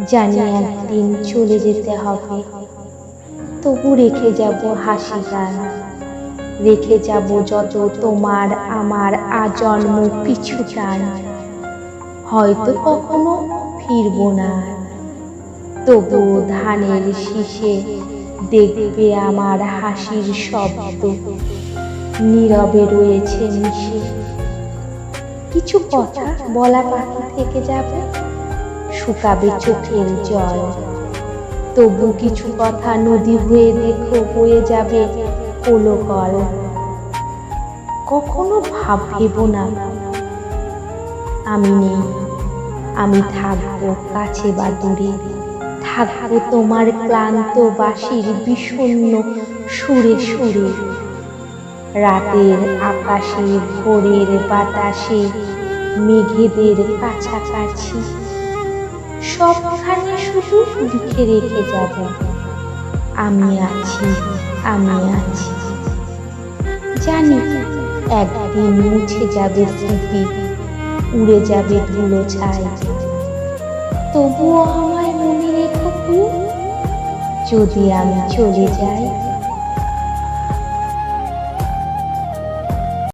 জানি একদিন চলে যেতে হবে, তবু রেখে যাব হাসি গান, রেখে যাব যত তোমার আমার আজন্ম পিছু টান। হয়তো কখনো ফিরব না, তবু ধানের শীষে দেখবে আমার হাসির শব্দ নীরবে রয়েছে মিশে। কিছু কথা বলা বাকি থেকে যাবে, শুকাবে চোখের জল, তবু কিছু কথা নদী হয়ে দেখো বয়ে যাবে কোলকল। কখনো ভেব না আমি নেই, আমি থাকবো কাছে বা দূরে, থাকবো তোমার ক্লান্ত বাঁশির বিষণ্ণ সুরে সুরে। রাতের আকাশে ভোরের বাতাসে মেঘেদের কাছাকাছি, সবখানে শুধু লিখে রেখে যাব আমি আছি, আমি আছি। জানি একদিন মুছে যাবে স্মৃতি, উড়ে যাবে ধুলো ছাই, তবুও আমায় মনে রেখো যদি আমি চলে যাই।